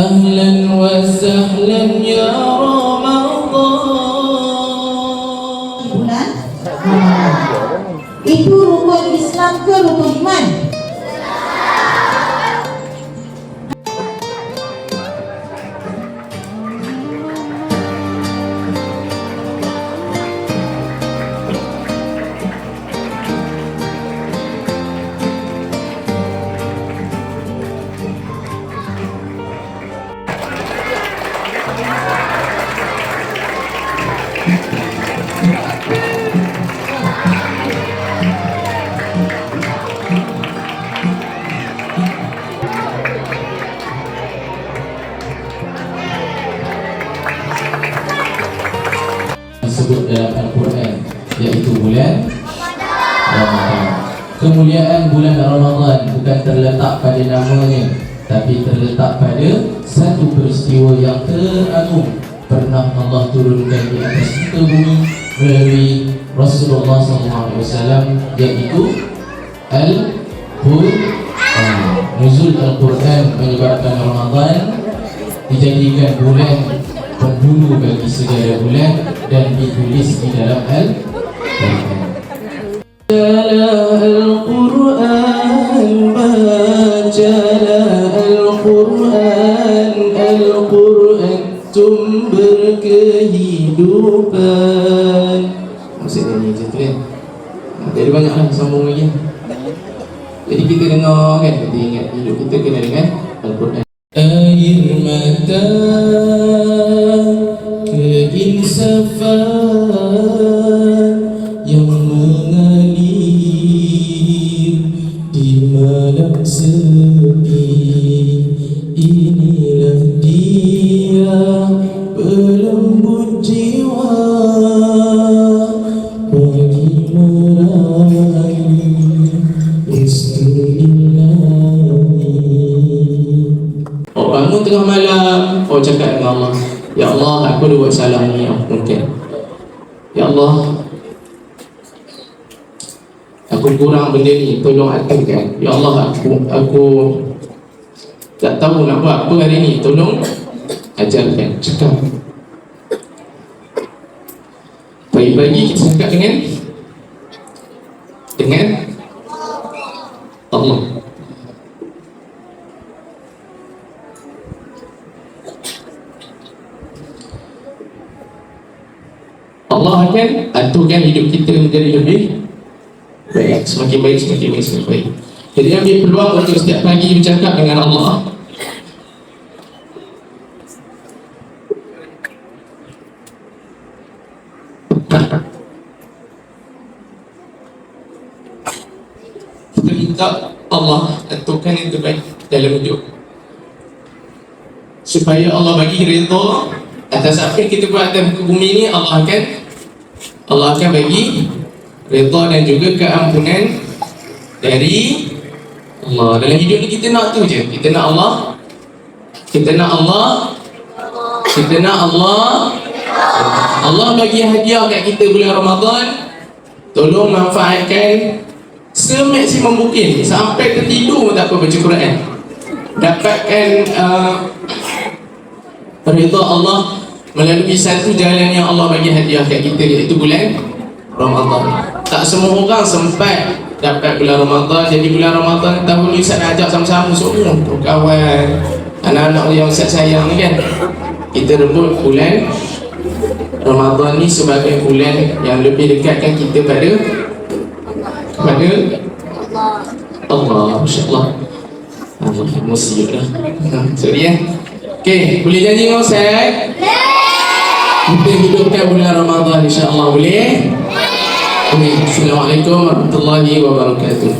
أهلا وسهلا يا رمضان. Bulan itu rukun Islam ke rukun iman? Disebut dalam Al-Quran, yaitu bulan Ramadan. Kemuliaan bulan Ramadan bukan terletak pada namanya, tapi terletak pada satu peristiwa yang teragung pernah Allah turunkan di atas muka bumi melalui Rasulullah SAW, iaitu Al-Quran. Nuzul Al-Quran menyebabkan Ramadan dijadikan bulan penghulu bagi segala bulan dan ditulis di dalam Al-Quran. Al-Quran, bacalah Al-Quran, Al-Quran sumber kehidupan. Maksudnya ni macam tu kan. Jadi banyaklah sambung lagi. Jadi kita dengar kan, kita ingat hidup kita kena dengan Al-Quran. Air mata keinsafan yang mengalir di malam sepi, inilah dia pelembut jiwa bagi meraih Bismillahi. Oh, bangun tengah malam, oh cakap dengan Allah, ya Allah, aku ada buat salah ni, mungkin ya Allah, aku kurang benda ni, tolong aturkan. Ya Allah, aku tak tahu nak buat apa hari ni, tolong ajarkan. Cakap pagi-pagi kita cakap dengan Allah. Allah akan aturkan hidup kita menjadi lebih baik, semakin baik, semakin baik, semakin baik. Jadi ambil peluang untuk setiap pagi bercakap dengan Allah. Kita minta Allah aturkan yang terbaik dalam hidup, supaya Allah bagi redha atas apa yang kita buat dalam muka bumi ini. Allah akan bagi redha dan juga keampunan dari Allah. Dalam hidup ni kita nak tu je. Kita nak Allah. Kita nak Allah. Kita nak Allah. Allah bagi hadiah kat kita bulan Ramadan. Tolong manfaatkan semaksimum mungkin. Sampai tertidur pun tak apa, baca Quran. Dapatkan redha Allah melalui satu jalan yang Allah bagi hadiah kat kita, iaitu bulan Ramadan. Tak semua orang sempat dapat bulan Ramadan. Jadi bulan Ramadan tahun ni Ustaz nak ajak sama-sama semua kawan, anak-anak yang Ustaz sayang ni kan, kita rebut bulan Ramadan ni sebagai bulan yang lebih dekatkan kita pada Allah. Masya-Allah. Allah emosi dah. Sorry ya. Okey, boleh janji dengan Ustaz? Kita hidupkan bulan Ramadan insya-Allah, boleh? Assalamualaikum warahmatullahi wabarakatuh.